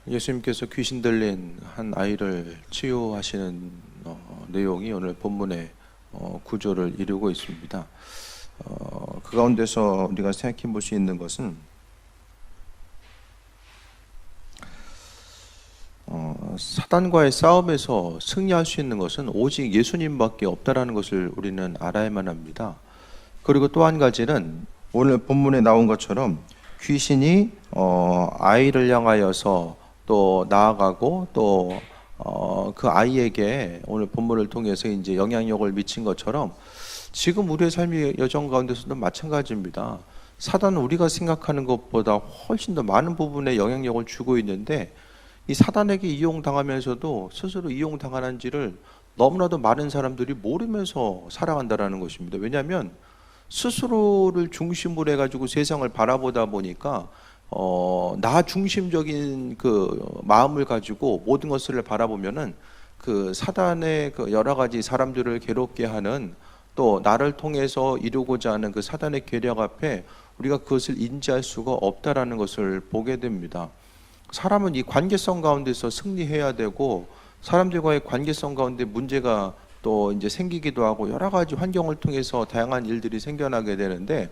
예수님께서 귀신 들린 한 아이를 치유하시는 내용이 오늘 본문의 구조를 이루고 있습니다. 그 가운데서 우리가 생각해 볼 수 있는 것은 사단과의 싸움에서 승리할 수 있는 것은 오직 예수님밖에 없다라는 것을 우리는 알아야만 합니다. 그리고 또 한 가지는 오늘 본문에 나온 것처럼 귀신이 아이를 향하여서 또 나아가고 또 그 아이에게 오늘 본문을 통해서 이제 영향력을 미친 것처럼 지금 우리의 삶의 여정 가운데서도 마찬가지입니다. 사단은 우리가 생각하는 것보다 훨씬 더 많은 부분에 영향력을 주고 있는데 이 사단에게 이용당하면서도 스스로 이용당하는지를 너무나도 많은 사람들이 모르면서 살아간다는 것입니다. 왜냐하면 스스로를 중심으로 해가지고 세상을 바라보다 보니까 나 중심적인 그 마음을 가지고 모든 것을 바라보면은 그 사단의 그 여러 가지 사람들을 괴롭게 하는 또 나를 통해서 이루고자 하는 그 사단의 계략 앞에 우리가 그것을 인지할 수가 없다라는 것을 보게 됩니다. 사람은 이 관계성 가운데서 승리해야 되고 사람들과의 관계성 가운데 문제가 또 이제 생기기도 하고 여러 가지 환경을 통해서 다양한 일들이 생겨나게 되는데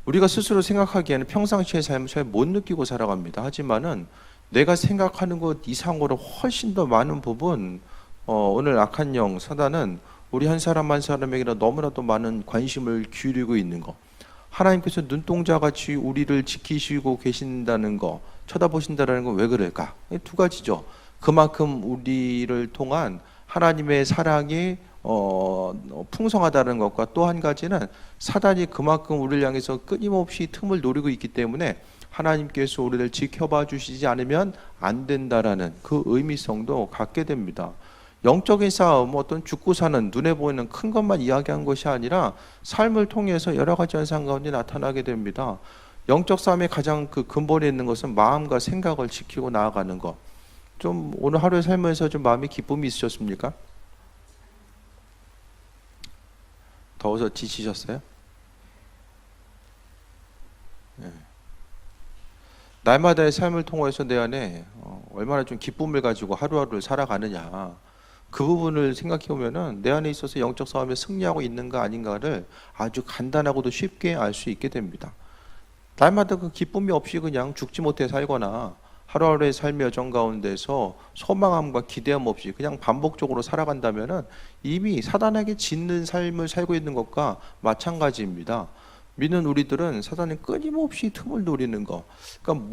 우리가 스스로 생각하기에는 평상시의 삶을 잘 못 느끼고 살아갑니다. 하지만은 내가 생각하는 것 이상으로 훨씬 더 많은 부분 오늘 악한 영 사단은 우리 한 사람 한 사람에게나 너무나도 많은 관심을 기울이고 있는 것, 하나님께서 눈동자같이 우리를 지키시고 계신다는 거, 쳐다보신다는 건 왜 그럴까? 두 가지죠. 그만큼 우리를 통한 하나님의 사랑이 풍성하다는 것과 또 한 가지는 사단이 그만큼 우리를 향해서 끊임없이 틈을 노리고 있기 때문에 하나님께서 우리를 지켜봐 주시지 않으면 안 된다라는 그 의미성도 갖게 됩니다. 영적인 싸움, 어떤 죽고 사는 눈에 보이는 큰 것만 이야기한 것이 아니라 삶을 통해서 여러 가지 현상 가운데 나타나게 됩니다. 영적 싸움의 가장 그 근본에 있는 것은 마음과 생각을 지키고 나아가는 것. 좀 오늘 하루에 살면서 좀 마음이 기쁨이 있으셨습니까? 더워서 지치셨어요? 네. 날마다의 삶을 통해서 내 안에 얼마나 좀 기쁨을 가지고 하루하루를 살아가느냐, 그 부분을 생각해 보면은 내 안에 있어서 영적 싸움에 승리하고 있는가 아닌가를 아주 간단하고도 쉽게 알 수 있게 됩니다. 날마다 그 기쁨이 없이 그냥 죽지 못해 살거나 하루하루의 삶의 여정 가운데서 소망함과 기대함 없이 그냥 반복적으로 살아간다면은 이미 사단에게 짓는 삶을 살고 있는 것과 마찬가지입니다. 믿는 우리들은 사단이 끊임없이 틈을 노리는 거, 그러니까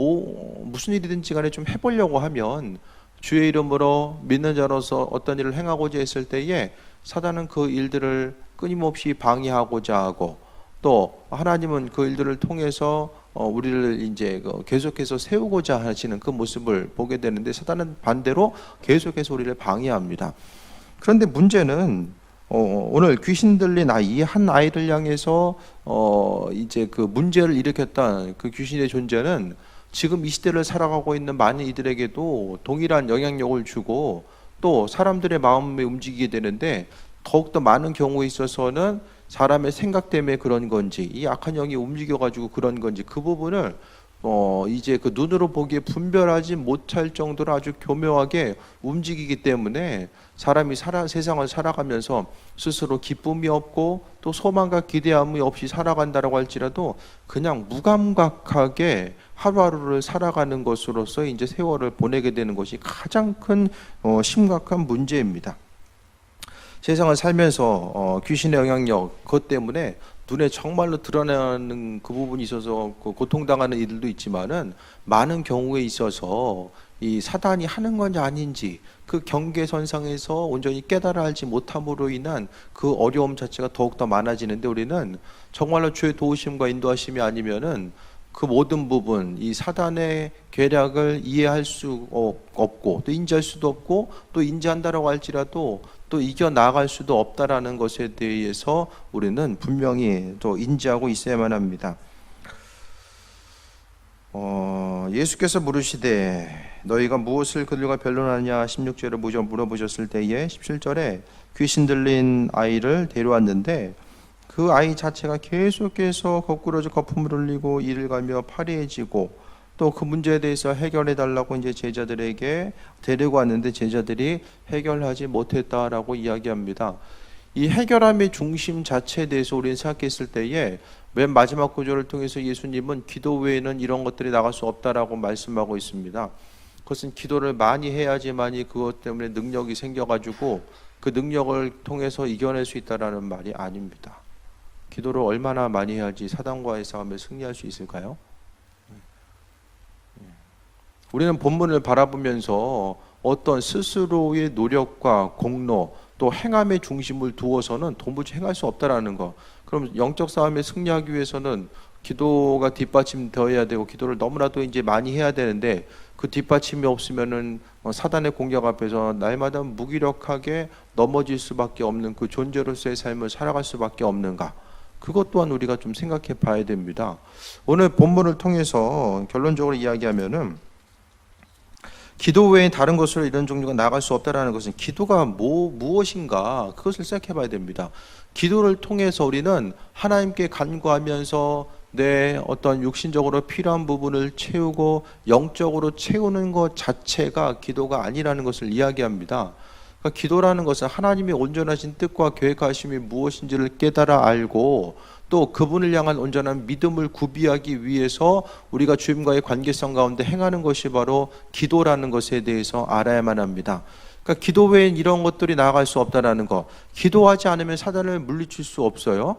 무슨 일이든지 간에 좀 해보려고 하면 주의 이름으로 믿는 자로서 어떤 일을 행하고자 했을 때에 사단은 그 일들을 끊임없이 방해하고자 하고 또 하나님은 그 일들을 통해서 우리를 이제 계속해서 세우고자 하시는 그 모습을 보게 되는데 사단은 반대로 계속해서 우리를 방해합니다. 그런데 문제는 오늘 귀신 들린 아이 한 아이를 향해서 이제 그 문제를 일으켰던 그 귀신의 존재는 지금 이 시대를 살아가고 있는 많은 이들에게도 동일한 영향력을 주고 또 사람들의 마음에 움직이게 되는데 더욱더 많은 경우에 있어서는 사람의 생각 때문에 그런 건지 이 악한 영이 움직여가지고 그런 건지 그 부분을 이제 그 눈으로 보기에 분별하지 못할 정도로 아주 교묘하게 움직이기 때문에 사람이 세상을 살아가면서 스스로 기쁨이 없고 또 소망과 기대함이 없이 살아간다라고 할지라도 그냥 무감각하게 하루하루를 살아가는 것으로서 이제 세월을 보내게 되는 것이 가장 큰 심각한 문제입니다. 세상을 살면서 귀신의 영향력 그것 때문에 눈에 정말로 드러나는 그 부분이 있어서 고통당하는 이들도 있지만은 많은 경우에 있어서 이 사단이 하는 건지 아닌지 그 경계선상에서 온전히 깨달아 알지 못함으로 인한 그 어려움 자체가 더욱더 많아지는데 우리는 정말로 주의 도우심과 인도하심이 아니면은 그 모든 부분, 이 사단의 계략을 이해할 수 없고 또 인지할 수도 없고 또 인지한다라고 할지라도 또 이겨나갈 수도 없다라는 것에 대해서 우리는 분명히 또 인지하고 있어야만 합니다. 예수께서 물으시되 너희가 무엇을 그들과 변론하냐 16절에 물어보셨을 때에 17절에 귀신 들린 아이를 데려왔는데 그 아이 자체가 계속해서 거꾸로져 거품을 흘리고 이를 갈며 파리해지고 또 그 문제에 대해서 해결해 달라고 이제 제자들에게 데리고 왔는데 제자들이 해결하지 못했다라고 이야기합니다. 이 해결함의 중심 자체에 대해서 우리는 생각했을 때에 맨 마지막 구절을 통해서 예수님은 기도 외에는 이런 것들이 나갈 수 없다라고 말씀하고 있습니다. 그것은 기도를 많이 해야지만이 그것 때문에 능력이 생겨가지고 그 능력을 통해서 이겨낼 수 있다라는 말이 아닙니다. 기도를 얼마나 많이 해야지 사단과의 싸움에 승리할 수 있을까요? 우리는 본문을 바라보면서 어떤 스스로의 노력과 공로 또 행함의 중심을 두어서는 도무지 행할 수 없다라는 거. 그럼 영적 싸움에 승리하기 위해서는 기도가 뒷받침되어야 되고 기도를 너무나도 이제 많이 해야 되는데 그 뒷받침이 없으면은 사단의 공격 앞에서 날마다 무기력하게 넘어질 수밖에 없는 그 존재로서의 삶을 살아갈 수밖에 없는가? 그것 또한 우리가 좀 생각해 봐야 됩니다. 오늘 본문을 통해서 결론적으로 이야기하면은 기도 외에 다른 것으로 이런 종류가 나갈 수 없다라는 것은 기도가 무엇인가 그것을 생각해 봐야 됩니다. 기도를 통해서 우리는 하나님께 간구하면서 내 어떤 육신적으로 필요한 부분을 채우고 영적으로 채우는 것 자체가 기도가 아니라는 것을 이야기합니다. 그러니까 기도라는 것은 하나님의 온전하신 뜻과 계획하심이 무엇인지를 깨달아 알고 또 그분을 향한 온전한 믿음을 구비하기 위해서 우리가 주님과의 관계성 가운데 행하는 것이 바로 기도라는 것에 대해서 알아야만 합니다. 그러니까 기도 외엔 이런 것들이 나아갈 수 없다라는 것. 기도하지 않으면 사단을 물리칠 수 없어요.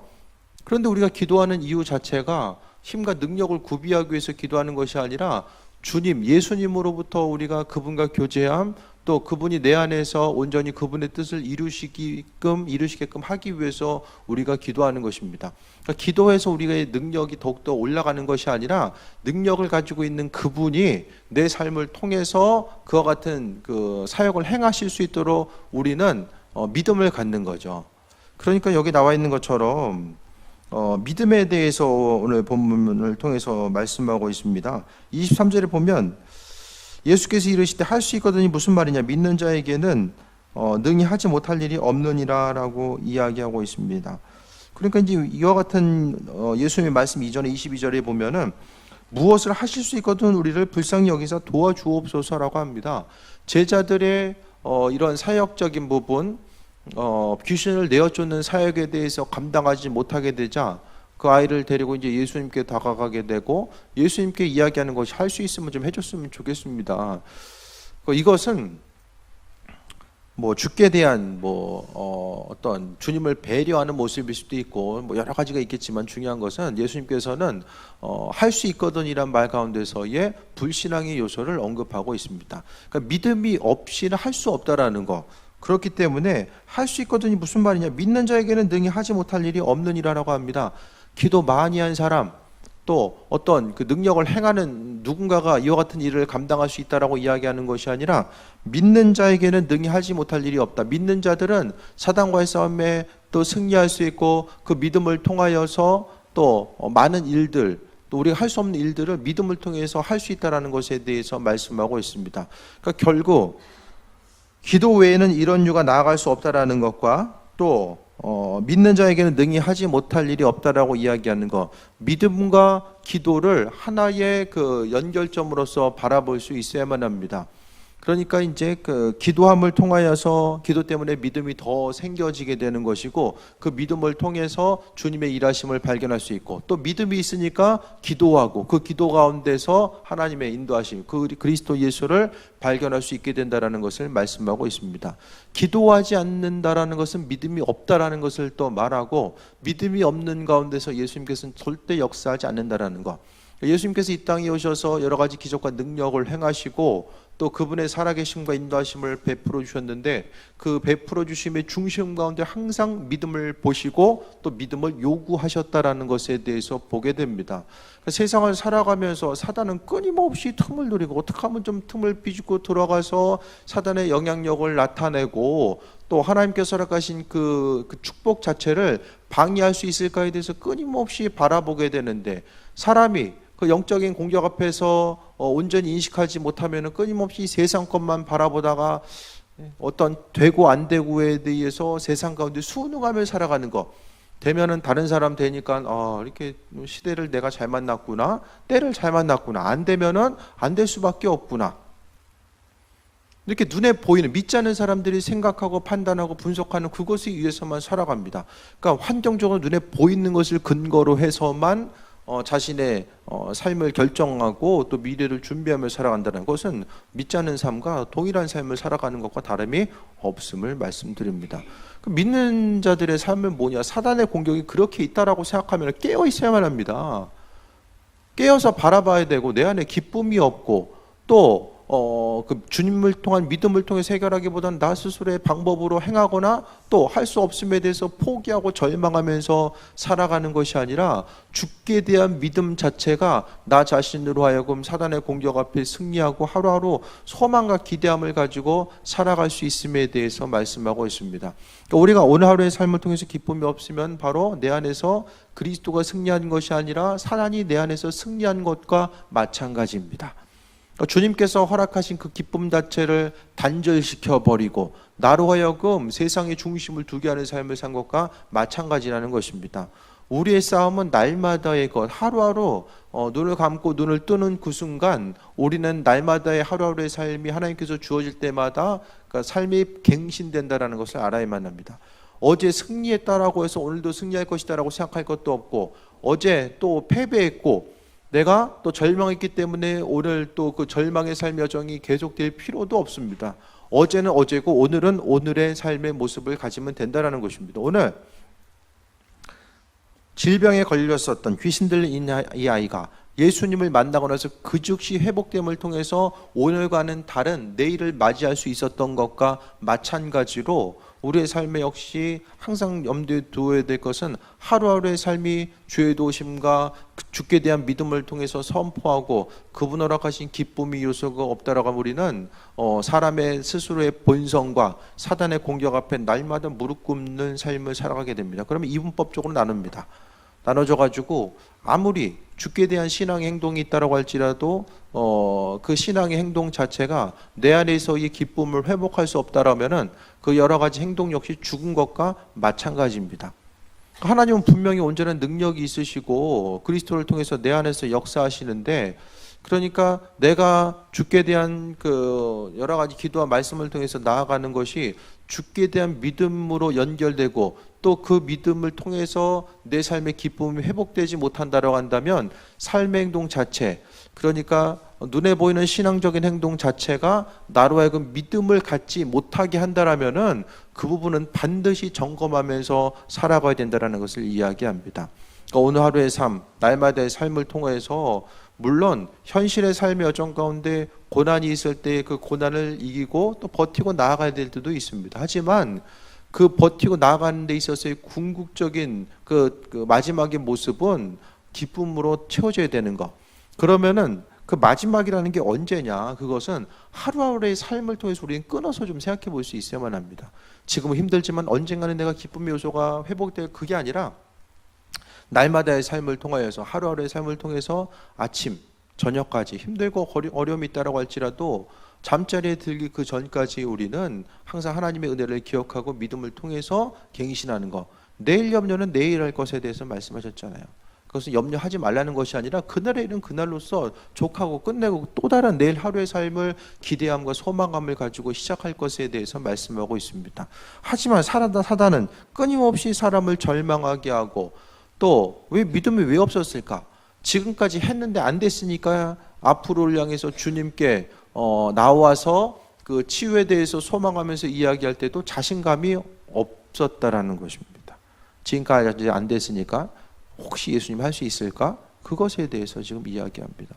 그런데 우리가 기도하는 이유 자체가 힘과 능력을 구비하기 위해서 기도하는 것이 아니라 주님, 예수님으로부터 우리가 그분과 교제함, 또 그분이 내 안에서 온전히 그분의 뜻을 이루시게끔 하기 위해서 우리가 기도하는 것입니다. 그러니까 기도해서 우리의 능력이 더욱더 올라가는 것이 아니라 능력을 가지고 있는 그분이 내 삶을 통해서 그와 같은 그 사역을 행하실 수 있도록 우리는 믿음을 갖는 거죠. 그러니까 여기 나와 있는 것처럼 믿음에 대해서 오늘 본문을 통해서 말씀하고 있습니다. 23절에 보면 예수께서 이르시되 할 수 있거든이 무슨 말이냐, 믿는 자에게는 능히 하지 못할 일이 없느니라 라고 이야기하고 있습니다. 그러니까 이제 이와 같은 예수님의 말씀 이전에 22절에 보면은 무엇을 하실 수 있거든 우리를 불쌍히 여기서 도와주옵소서라고 합니다. 제자들의 이런 사역적인 부분, 귀신을 내어쫓는 사역에 대해서 감당하지 못하게 되자 그 아이를 데리고 이제 예수님께 다가가게 되고 예수님께 이야기하는 것이 할 수 있으면 좀 해줬으면 좋겠습니다. 이것은 뭐 주께 대한 어떤 주님을 배려하는 모습일 수도 있고 뭐 여러 가지가 있겠지만 중요한 것은 예수님께서는 할 수 있거든이란 말 가운데서의 불신앙의 요소를 언급하고 있습니다. 그러니까 믿음이 없이는 할 수 없다라는 거. 그렇기 때문에 할 수 있거든이 무슨 말이냐, 믿는 자에게는 능히 하지 못할 일이 없느니라라고 합니다. 기도 많이 한 사람, 또 어떤 그 능력을 행하는 누군가가 이와 같은 일을 감당할 수 있다라고 이야기하는 것이 아니라 믿는 자에게는 능히 하지 못할 일이 없다. 믿는 자들은 사단과의 싸움에 또 승리할 수 있고 그 믿음을 통하여서 또 많은 일들, 또 우리가 할 수 없는 일들을 믿음을 통해서 할 수 있다라는 것에 대해서 말씀하고 있습니다. 그러니까 결국 기도 외에는 이런 유가 나아갈 수 없다라는 것과 또 믿는 자에게는 능히 하지 못할 일이 없다라고 이야기하는 것, 믿음과 기도를 하나의 그 연결점으로서 바라볼 수 있어야만 합니다. 그러니까 이제 그 기도함을 통하여서 기도 때문에 믿음이 더 생겨지게 되는 것이고 그 믿음을 통해서 주님의 일하심을 발견할 수 있고 또 믿음이 있으니까 기도하고 그 기도 가운데서 하나님의 인도하심, 그 그리스도 예수를 발견할 수 있게 된다라는 것을 말씀하고 있습니다. 기도하지 않는다라는 것은 믿음이 없다라는 것을 또 말하고 믿음이 없는 가운데서 예수님께서는 절대 역사하지 않는다라는 것. 예수님께서 이 땅에 오셔서 여러 가지 기적과 능력을 행하시고 또 그분의 살아계심과 인도하심을 베풀어 주셨는데 그 베풀어 주심의 중심 가운데 항상 믿음을 보시고 또 믿음을 요구하셨다라는 것에 대해서 보게 됩니다. 세상을 살아가면서 사단은 끊임없이 틈을 노리고 어떻게 하면 좀 틈을 비집고 들어가서 사단의 영향력을 나타내고 또 하나님께서 허락하신 그 축복 자체를 방해할 수 있을까에 대해서 끊임없이 바라보게 되는데 사람이 그 영적인 공격 앞에서 온전히 인식하지 못하면 끊임없이 세상 것만 바라보다가 어떤 되고 안 되고에 대해서 세상 가운데 순응하며 살아가는 것, 되면은 다른 사람 되니까 이렇게 시대를 내가 잘 만났구나, 때를 잘 만났구나. 안 되면은 안 될 수밖에 없구나. 이렇게 눈에 보이는 믿지 않는 사람들이 생각하고 판단하고 분석하는 그것에 의해서만 살아갑니다. 그러니까 환경적으로 눈에 보이는 것을 근거로 해서만 자신의 삶을 결정하고 또 미래를 준비하며 살아간다는 것은 믿지 않는 삶과 동일한 삶을 살아가는 것과 다름이 없음을 말씀드립니다. 믿는 자들의 삶은 뭐냐? 사단의 공격이 그렇게 있다라고 생각하면 깨어 있어야만 합니다. 깨어서 바라봐야 되고 내 안에 기쁨이 없고 또 그 주님을 통한 믿음을 통해서 해결하기보다는 나 스스로의 방법으로 행하거나 또 할 수 없음에 대해서 포기하고 절망하면서 살아가는 것이 아니라 죽게 대한 믿음 자체가 나 자신으로 하여금 사단의 공격 앞에 승리하고 하루하루 소망과 기대함을 가지고 살아갈 수 있음에 대해서 말씀하고 있습니다. 그러니까 우리가 오늘 하루의 삶을 통해서 기쁨이 없으면 바로 내 안에서 그리스도가 승리한 것이 아니라 사단이 내 안에서 승리한 것과 마찬가지입니다. 주님께서 허락하신 그 기쁨 자체를 단절시켜 버리고 나로 하여금 세상의 중심을 두게 하는 삶을 산 것과 마찬가지라는 것입니다. 우리의 싸움은 날마다의 것, 하루하루 눈을 감고 눈을 뜨는 그 순간 우리는 날마다의 하루하루의 삶이 하나님께서 주어질 때마다 그러니까 삶이 갱신된다는 것을 알아야만 합니다. 어제 승리했다라고 해서 오늘도 승리할 것이다라고 생각할 것도 없고 어제 또 패배했고 내가 또 절망했기 때문에 오늘 또 그 절망의 삶 여정이 계속될 필요도 없습니다. 어제는 어제고 오늘은 오늘의 삶의 모습을 가지면 된다는 것입니다. 오늘 질병에 걸렸었던 귀신 들린 이 아이가 예수님을 만나고 나서 그 즉시 회복됨을 통해서 오늘과는 다른 내일을 맞이할 수 있었던 것과 마찬가지로 우리의 삶에 역시 항상 염두에 두어야 될 것은 하루하루의 삶이 주의 도우심과 주께 대한 믿음을 통해서 선포하고 그분 허락하신 기쁨이 요소가 없다라고 하면 우리는 사람의 스스로의 본성과 사단의 공격 앞에 날마다 무릎 꿇는 삶을 살아가게 됩니다. 그러면 이분법적으로 나눕니다. 나눠져 가지고 아무리 주께 대한 신앙의 행동이 있다라고 할지라도 그 신앙의 행동 자체가 내 안에서의 기쁨을 회복할 수 없다라면은 그 여러 가지 행동 역시 죽은 것과 마찬가지입니다. 하나님은 분명히 온전한 능력이 있으시고 그리스도를 통해서 내 안에서 역사하시는데 그러니까 내가 주께 대한 그 여러 가지 기도와 말씀을 통해서 나아가는 것이 주께 대한 믿음으로 연결되고 또 그 믿음을 통해서 내 삶의 기쁨이 회복되지 못한다고 한다면 삶의 행동 자체 그러니까 눈에 보이는 신앙적인 행동 자체가 나로 하여금 믿음을 갖지 못하게 한다라면은 그 부분은 반드시 점검하면서 살아가야 된다는 것을 이야기합니다. 그러니까 오늘 하루의 삶, 날마다의 삶을 통해서 물론 현실의 삶의 여정 가운데 고난이 있을 때 그 고난을 이기고 또 버티고 나아가야 될 때도 있습니다. 하지만 그 버티고 나아가는 데 있어서의 궁극적인 그 마지막의 모습은 기쁨으로 채워져야 되는 것. 그러면은 그 마지막이라는 게 언제냐? 그것은 하루하루의 삶을 통해서 우리는 끊어서 좀 생각해 볼 수 있어야만 합니다. 지금은 힘들지만 언젠가는 내가 기쁨의 요소가 회복될 그게 아니라 날마다의 삶을 통하여서 하루하루의 삶을 통해서 아침, 저녁까지 힘들고 어려움이 있다라고 할지라도 잠자리에 들기 그 전까지 우리는 항상 하나님의 은혜를 기억하고 믿음을 통해서 갱신하는 것. 내일 염려는 내일 할 것에 대해서 말씀하셨잖아요. 그것은 염려하지 말라는 것이 아니라 그날의 일은 그날로서 족하고 끝내고 또 다른 내일 하루의 삶을 기대함과 소망감을 가지고 시작할 것에 대해서 말씀하고 있습니다. 하지만 사단은 끊임없이 사람을 절망하게 하고 또 왜 믿음이 왜 없었을까? 지금까지 했는데 안 됐으니까 앞으로를 향해서 주님께 나와서 그 치유에 대해서 소망하면서 이야기할 때도 자신감이 없었다라는 것입니다. 지금까지 안 됐으니까 혹시 예수님 할 수 있을까? 그것에 대해서 지금 이야기합니다.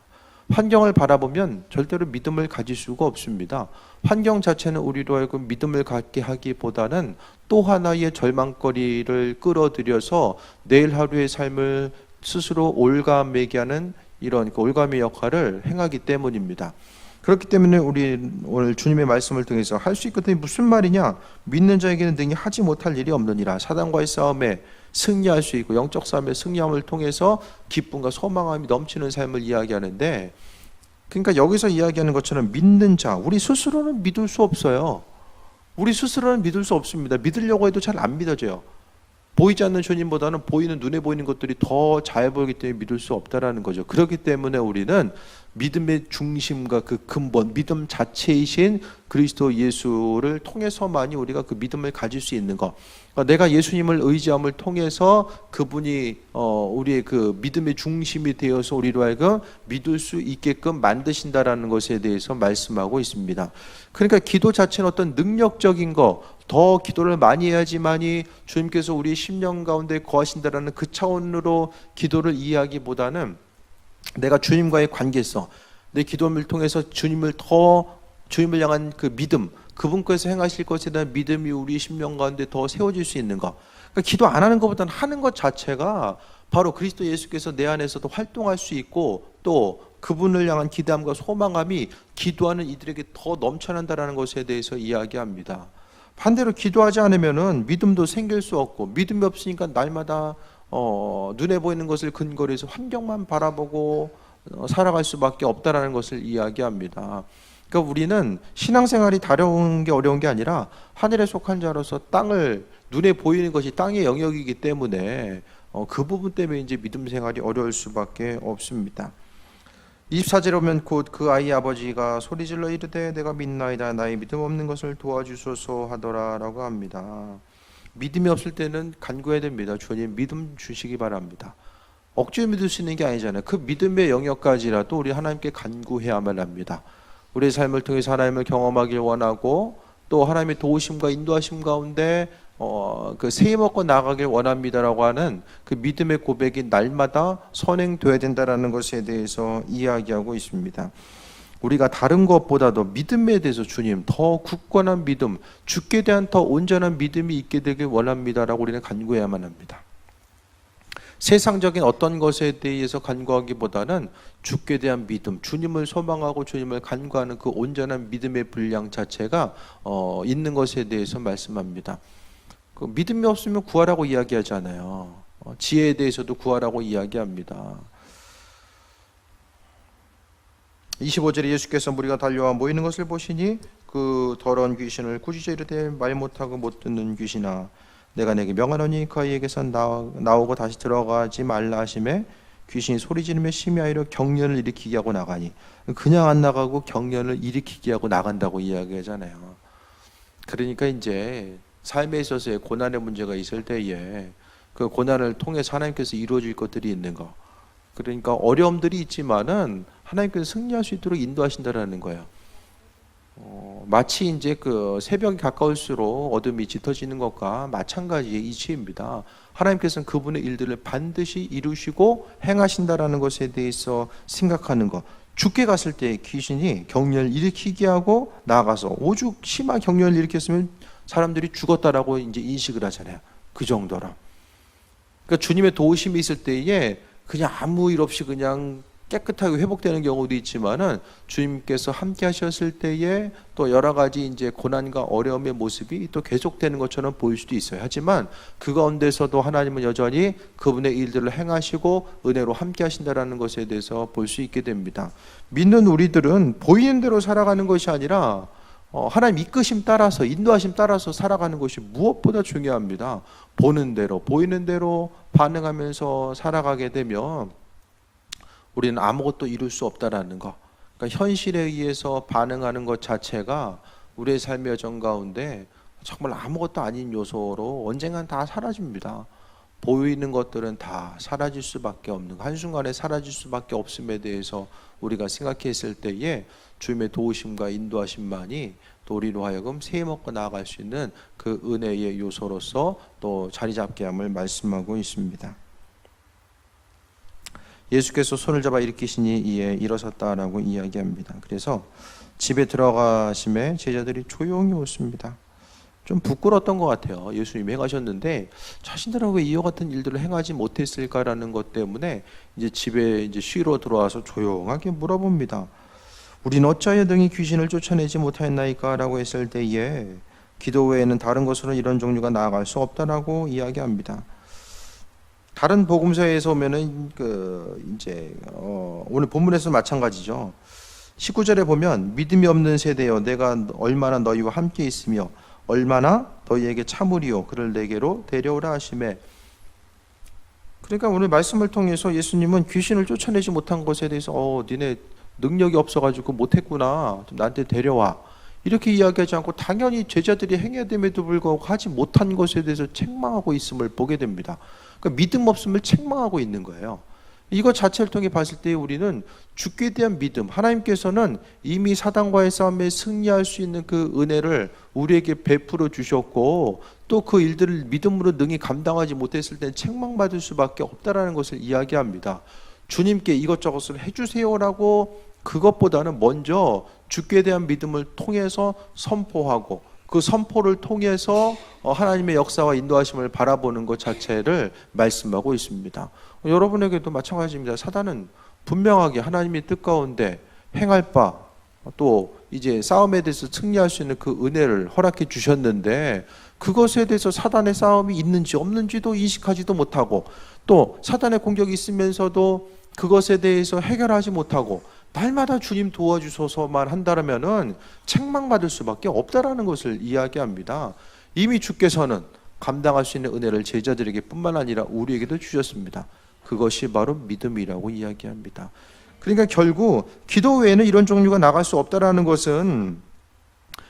환경을 바라보면 절대로 믿음을 가질 수가 없습니다. 환경 자체는 우리로 하여금 믿음을 갖게 하기보다는 또 하나의 절망거리를 끌어들여서 내일 하루의 삶을 스스로 올가매게 하는 이런 올가미 역할을 행하기 때문입니다. 그렇기 때문에 우리 오늘 주님의 말씀을 통해서 할 수 있거든요. 무슨 말이냐? 믿는 자에게는 능히 하지 못할 일이 없느니라. 사단과의 싸움에 승리할 수 있고 영적 싸움의 승리함을 통해서 기쁨과 소망함이 넘치는 삶을 이야기하는데 그러니까 여기서 이야기하는 것처럼 믿는 자, 우리 스스로는 믿을 수 없어요. 우리 스스로는 믿을 수 없습니다. 믿으려고 해도 잘 안 믿어져요. 보이지 않는 주님보다는 보이는 눈에 보이는 것들이 더 잘 보이기 때문에 믿을 수 없다라는 거죠. 그렇기 때문에 우리는 믿음의 중심과 그 근본, 믿음 자체이신 그리스도 예수를 통해서만이 우리가 그 믿음을 가질 수 있는 것. 그러니까 내가 예수님을 의지함을 통해서 그분이 우리의 그 믿음의 중심이 되어서 우리로 하여금 믿을 수 있게끔 만드신다라는 것에 대해서 말씀하고 있습니다. 그러니까 기도 자체는 어떤 능력적인 것, 더 기도를 많이 해야지만이 주님께서 우리 심령 가운데 거하신다라는 그 차원으로 기도를 이해하기보다는 내가 주님과의 관계성, 내 기도를 통해서 주님을 향한 그 믿음, 그분께서 행하실 것에 대한 믿음이 우리 심령 가운데 더 세워질 수 있는 것. 그러니까 기도 안 하는 것보다는 하는 것 자체가 바로 그리스도 예수께서 내 안에서도 활동할 수 있고 또 그분을 향한 기대함과 소망함이 기도하는 이들에게 더 넘쳐난다라는 것에 대해서 이야기합니다. 반대로 기도하지 않으면은 믿음도 생길 수 없고, 믿음이 없으니까 날마다 눈에 보이는 것을 근거로 해서 환경만 바라보고 살아갈 수밖에 없다라는 것을 이야기합니다. 그러니까 우리는 신앙생활이 어려운 게 아니라 하늘에 속한 자로서 땅을, 눈에 보이는 것이 땅의 영역이기 때문에 그 부분 때문에 이제 믿음 생활이 어려울 수밖에 없습니다. 24절에 보면 곧 그 아이의 아버지가 소리질러 이르되 내가 믿나이다 나의 믿음 없는 것을 도와주소서 하더라 라고 합니다. 믿음이 없을 때는 간구해야 됩니다. 주님 믿음 주시기 바랍니다. 억지로 믿을 수 있는 게 아니잖아요. 그 믿음의 영역까지라도 우리 하나님께 간구해야만 합니다. 우리의 삶을 통해서 하나님을 경험하길 원하고 또 하나님의 도우심과 인도하심 가운데 그 세임 얻고 나가길 원합니다라고 하는 그 믿음의 고백이 날마다 선행돼야 된다라는 것에 대해서 이야기하고 있습니다. 우리가 다른 것보다도 믿음에 대해서 주님 더 굳건한 믿음, 주께 대한 더 온전한 믿음이 있게 되길 원합니다라고 우리는 간구해야만 합니다. 세상적인 어떤 것에 대해서 간구하기보다는 주께 대한 믿음, 주님을 소망하고 주님을 간구하는 그 온전한 믿음의 분량 자체가 있는 것에 대해서 말씀합니다. 그 믿음이 없으면 구하라고 이야기하잖아요. 지혜에 대해서도 구하라고 이야기합니다. 25절에 예수께서 무리가 달려와 모이는 것을 보시니 그 더러운 귀신을 꾸짖어 이르되 말 못하고 못 듣는 귀신아 내가 내게 명하노니 그 아이에게서 나오고 다시 들어가지 말라 하시매 귀신이 소리 지르며 심야이로 경련을 일으키게 하고 나가니, 그냥 안 나가고 경련을 일으키게 하고 나간다고 이야기하잖아요. 그러니까 이제 삶에 있어서의 고난의 문제가 있을 때에 그 고난을 통해서 하나님께서 이루어질 것들이 있는 거, 그러니까 어려움들이 있지만은 하나님께서 승리할 수 있도록 인도하신다라는 거예요. 마치 이제 그 새벽이 가까울수록 어둠이 짙어지는 것과 마찬가지의 이치입니다. 하나님께서는 그분의 일들을 반드시 이루시고 행하신다라는 것에 대해서 생각하는 것. 죽게 갔을 때 귀신이 경련을 일으키게 하고 나가서 오죽 심한 경련을 일으켰으면 사람들이 죽었다라고 이제 인식을 하잖아요. 그 정도라. 그러니까 주님의 도우심이 있을 때에 그냥 아무 일 없이 그냥 깨끗하게 회복되는 경우도 있지만은 주님께서 함께 하셨을 때에 또 여러 가지 이제 고난과 어려움의 모습이 또 계속되는 것처럼 보일 수도 있어요. 하지만 그 가운데서도 하나님은 여전히 그분의 일들을 행하시고 은혜로 함께 하신다라는 것에 대해서 볼 수 있게 됩니다. 믿는 우리들은 보이는 대로 살아가는 것이 아니라 하나님 이끄심 따라서, 인도하심 따라서 살아가는 것이 무엇보다 중요합니다. 보는 대로, 보이는 대로 반응하면서 살아가게 되면 우리는 아무것도 이룰 수 없다라는 것. 그러니까 현실에 의해서 반응하는 것 자체가 우리의 삶의 여정 가운데 정말 아무것도 아닌 요소로 언젠간 다 사라집니다. 보이는 것들은 다 사라질 수밖에 없는, 한순간에 사라질 수밖에 없음에 대해서 우리가 생각했을 때에 주님의 도우심과 인도하심만이 또 우리로 하여금 새 먹고 나아갈 수 있는 그 은혜의 요소로서 또 자리 잡게 함을 말씀하고 있습니다. 예수께서 손을 잡아 일으키시니 이에 일어섰다라고 이야기합니다. 그래서 집에 들어가심에 제자들이 조용히 웃습니다. 좀 부끄러웠던 것 같아요. 예수님이 행하셨는데 자신들하고 이와 같은 일들을 행하지 못했을까라는 것 때문에 이제 집에 이제 쉬러 들어와서 조용하게 물어봅니다. 우린 어찌하여 등이 귀신을 쫓아내지 못하였나이까라고 했을 때에 기도 외에는 다른 것으로 이런 종류가 나아갈 수 없다라고 이야기합니다. 다른 복음서에서 오면은 오늘 본문에서 마찬가지죠. 19절에 보면 믿음이 없는 세대여 내가 얼마나 너희와 함께 있으며 얼마나 너희에게 참으리요 그를 내게로 데려오라 하시매 그러니까 오늘 말씀을 통해서 예수님은 귀신을 쫓아내지 못한 것에 대해서 니네 능력이 없어가지고 못했구나. 좀 나한테 데려와. 이렇게 이야기하지 않고 당연히 제자들이 행해야 됨에도 불구하고 하지 못한 것에 대해서 책망하고 있음을 보게 됩니다. 그러니까 믿음 없음을 책망하고 있는 거예요. 이것 자체를 통해 봤을 때 우리는 죽게 대한 믿음, 하나님께서는 이미 사단과의 싸움에 승리할 수 있는 그 은혜를 우리에게 베풀어 주셨고 또 그 일들을 믿음으로 능히 감당하지 못했을 때 책망받을 수밖에 없다라는 것을 이야기합니다. 주님께 이것저것을 해주세요라고 그것보다는 먼저 죽게 대한 믿음을 통해서 선포하고 그 선포를 통해서 하나님의 역사와 인도하심을 바라보는 것 자체를 말씀하고 있습니다. 여러분에게도 마찬가지입니다. 사단은 분명하게 하나님의 뜻 가운데 행할 바, 또 이제 싸움에 대해서 승리할 수 있는 그 은혜를 허락해 주셨는데 그것에 대해서 사단의 싸움이 있는지 없는지도 인식하지도 못하고 또 사단의 공격이 있으면서도 그것에 대해서 해결하지 못하고 날마다 주님 도와주소서만 한다면은 책망받을 수밖에 없다라는 것을 이야기합니다. 이미 주께서는 감당할 수 있는 은혜를 제자들에게 뿐만 아니라 우리에게도 주셨습니다. 그것이 바로 믿음이라고 이야기합니다. 그러니까 결국 기도 외에는 이런 종류가 나갈 수 없다라는 것은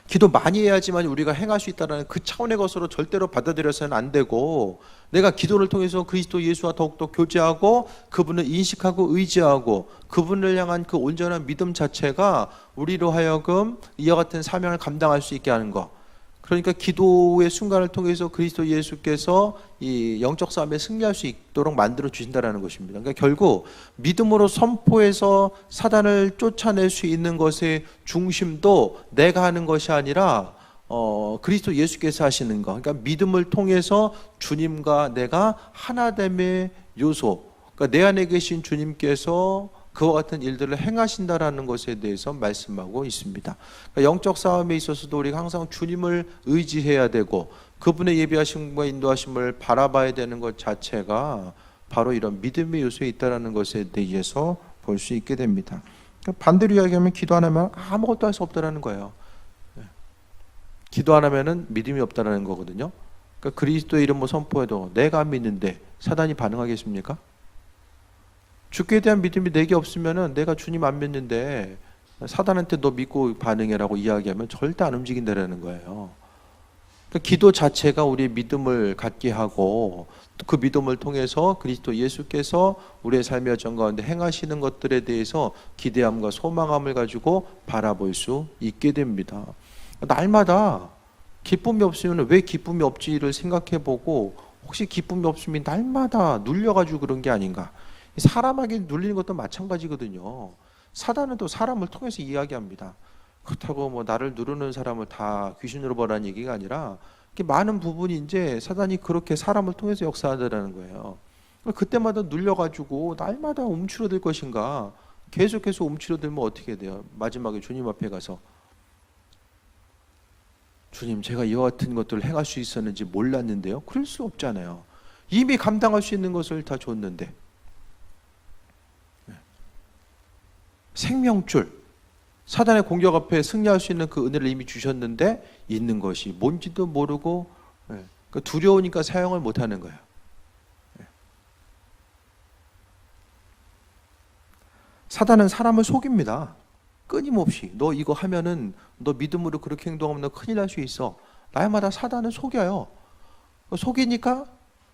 기도 많이 해야지만 우리가 행할 수 있다는 그 차원의 것으로 절대로 받아들여서는 안 되고 내가 기도를 통해서 그리스도 예수와 더욱더 교제하고 그분을 인식하고 의지하고 그분을 향한 그 온전한 믿음 자체가 우리로 하여금 이와 같은 사명을 감당할 수 있게 하는 것. 그러니까 기도의 순간을 통해서 그리스도 예수께서 이 영적 싸움에 승리할 수 있도록 만들어 주신다는 것입니다. 그러니까 결국 믿음으로 선포해서 사단을 쫓아낼 수 있는 것의 중심도 내가 하는 것이 아니라 그리스도 예수께서 하시는 것. 그러니까 믿음을 통해서 주님과 내가 하나됨의 요소. 그러니까 내 안에 계신 주님께서 그와 같은 일들을 행하신다라는 것에 대해서 말씀하고 있습니다. 그러니까 영적 싸움에 있어서도 우리가 항상 주님을 의지해야 되고 그분의 예비하심과 인도하심을 바라봐야 되는 것 자체가 바로 이런 믿음의 요소에 있다는 것에 대해서 볼 수 있게 됩니다. 그러니까 반대로 이야기하면 기도 안 하면 아무것도 할 수 없다는 거예요. 기도 안 하면 믿음이 없다는 거거든요. 그러니까 그리스도의 이름을 선포해도 내가 안 믿는데 사단이 반응하겠습니까? 주께 대한 믿음이 내게 없으면 내가 주님 안 믿는데 사단한테 너 믿고 반응해라고 이야기하면 절대 안 움직인다는 거예요. 그러니까 기도 자체가 우리의 믿음을 갖게 하고 그 믿음을 통해서 그리스도 예수께서 우리의 삶의 여정 가운데 행하시는 것들에 대해서 기대함과 소망함을 가지고 바라볼 수 있게 됩니다. 날마다 기쁨이 없으면 왜 기쁨이 없지를 생각해보고 혹시 기쁨이 없으면 날마다 눌려가지고 그런 게 아닌가. 사람에게 눌리는 것도 마찬가지거든요. 사단은 또 사람을 통해서 이야기합니다. 그렇다고 뭐 나를 누르는 사람을 다 귀신으로 보라는 얘기가 아니라 많은 부분이 이제 사단이 그렇게 사람을 통해서 역사한다는 거예요. 그때마다 눌려가지고 날마다 움츠러들 것인가? 계속해서 움츠러들면 어떻게 돼요? 마지막에 주님 앞에 가서 주님, 제가 이와 같은 것들을 행할 수 있었는지 몰랐는데요. 그럴 수 없잖아요. 이미 감당할 수 있는 것을 다 줬는데. 생명줄, 사단의 공격 앞에 승리할 수 있는 그 은혜를 이미 주셨는데 있는 것이 뭔지도 모르고 두려우니까 사용을 못하는 거예요. 사단은 사람을 속입니다. 끊임없이 너 이거 하면은 너 믿음으로 그렇게 행동하면 너 큰일 날 수 있어. 날마다 사단은 속여요. 속이니까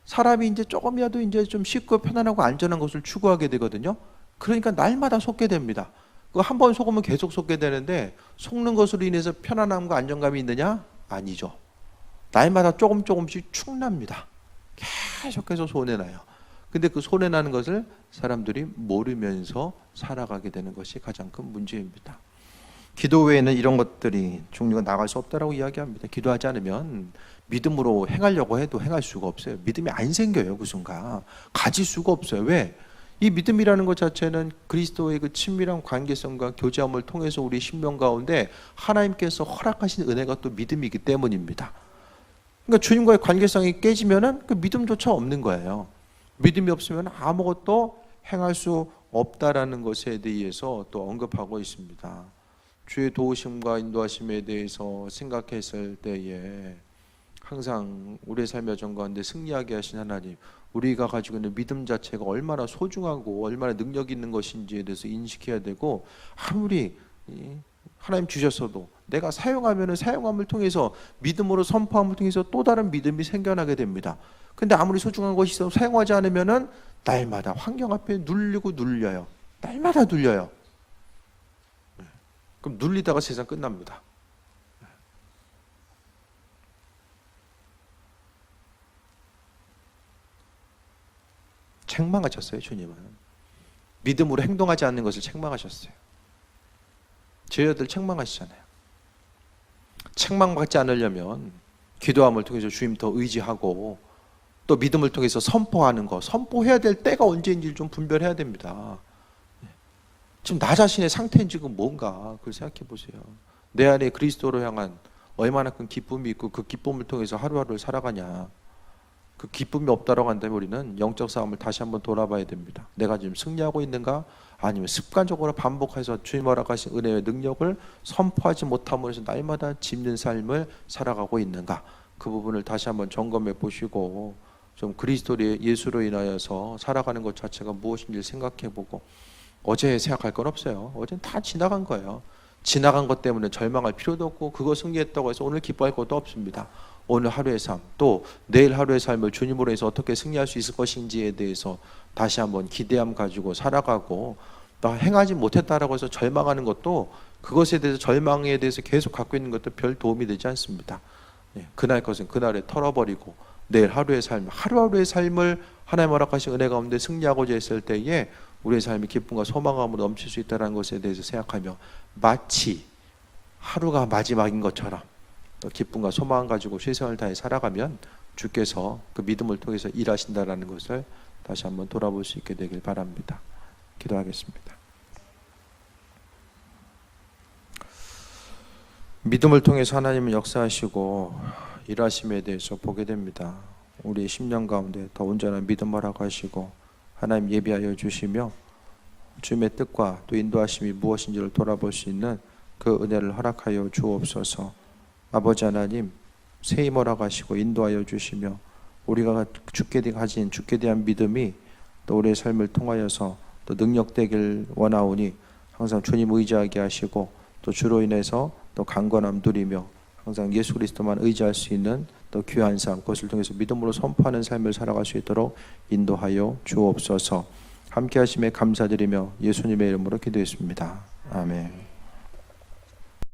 사람이 이제 조금이라도 이제 좀 쉽고 편안하고 안전한 것을 추구하게 되거든요. 그러니까 날마다 속게 됩니다. 한 번 속으면 계속 속게 되는데 속는 것으로 인해서 편안함과 안정감이 있느냐? 아니죠. 날마다 조금씩 축납니다. 계속해서 손해나요. 근데 그 손해나는 것을 사람들이 모르면서 살아가게 되는 것이 가장 큰 문제입니다. 기도 외에는 이런 것들이 종류가 나갈 수 없다라고 이야기합니다. 기도하지 않으면 믿음으로 행하려고 해도 행할 수가 없어요. 믿음이 안 생겨요. 그 순간 가질 수가 없어요. 왜? 이 믿음이라는 것 자체는 그리스도의 그 친밀한 관계성과 교제함을 통해서 우리 심령 가운데 하나님께서 허락하신 은혜가 또 믿음이기 때문입니다. 그러니까 주님과의 관계성이 깨지면은 그 믿음조차 없는 거예요. 믿음이 없으면 아무것도 행할 수 없다라는 것에 대해서 또 언급하고 있습니다. 주의 도우심과 인도하심에 대해서 생각했을 때에 항상 우리의 삶의 여정 가운데 승리하게 하신 하나님, 우리가 가지고 있는 믿음 자체가 얼마나 소중하고 얼마나 능력 있는 것인지에 대해서 인식해야 되고, 아무리 하나님 주셨어도 내가 사용하면 사용함을 통해서 믿음으로 선포함을 통해서 또 다른 믿음이 생겨나게 됩니다. 근데 아무리 소중한 것이 있어도 사용하지 않으면 날마다 환경 앞에 눌리고 눌려요. 날마다 눌려요. 그럼 눌리다가 세상 끝납니다. 책망하셨어요. 주님은 믿음으로 행동하지 않는 것을 책망하셨어요. 제자들 책망하시잖아요. 책망받지 않으려면 기도함을 통해서 주님 더 의지하고 또 믿음을 통해서 선포하는 거, 선포해야 될 때가 언제인지를 좀 분별해야 됩니다. 지금 나 자신의 상태는 지금 뭔가 그걸 생각해 보세요. 내 안에 그리스도로 향한 얼마나 큰 기쁨이 있고 그 기쁨을 통해서 하루하루를 살아가냐. 그 기쁨이 없다라고 한다면 우리는 영적 싸움을 다시 한번 돌아봐야 됩니다. 내가 지금 승리하고 있는가? 아니면 습관적으로 반복해서 주님 허락하신 은혜의 능력을 선포하지 못함으로써 날마다 짚는 삶을 살아가고 있는가? 그 부분을 다시 한번 점검해 보시고 좀 그리스도의 예수로 인하여서 살아가는 것 자체가 무엇인지 생각해 보고, 어제 생각할 건 없어요. 어제는 다 지나간 거예요. 지나간 것 때문에 절망할 필요도 없고 그거 승리했다고 해서 오늘 기뻐할 것도 없습니다. 오늘 하루의 삶, 또 내일 하루의 삶을 주님으로 해서 어떻게 승리할 수 있을 것인지에 대해서 다시 한번 기대함 가지고 살아가고, 나 행하지 못했다라고 해서 절망하는 것도, 그것에 대해서 절망에 대해서 계속 갖고 있는 것도 별 도움이 되지 않습니다. 그날 것은 그날에 털어버리고 내일 하루의 삶, 하루하루의 삶을 하나님 허락하신 은혜 가운데 승리하고자 했을 때에 우리의 삶이 기쁨과 소망감으로 넘칠 수 있다는 것에 대해서 생각하며, 마치 하루가 마지막인 것처럼 기쁨과 소망 가지고 최선을 다해 살아가면 주께서 그 믿음을 통해서 일하신다라는 것을 다시 한번 돌아볼 수 있게 되길 바랍니다. 기도하겠습니다. 믿음을 통해서 하나님은 역사하시고 일하심에 대해서 보게 됩니다. 우리의 심령 가운데 더 온전한 믿음 허락하시고 하나님 예비하여 주시며 주님의 뜻과 또 인도하심이 무엇인지를 돌아볼 수 있는 그 은혜를 허락하여 주옵소서. 아버지 하나님, 새 힘 허락하시고 인도하여 주시며 우리가 주께 대한 믿음이 또 우리의 삶을 통하여서 또 능력되길 원하오니 항상 주님 의지하게 하시고 또 주로 인해서 또 강건함 누리며 항상 예수 그리스도만 의지할 수 있는 또 귀한 삶, 그것을 통해서 믿음으로 선포하는 삶을 살아갈 수 있도록 인도하여 주옵소서. 함께 하심에 감사드리며 예수님의 이름으로 기도했습니다. 아멘.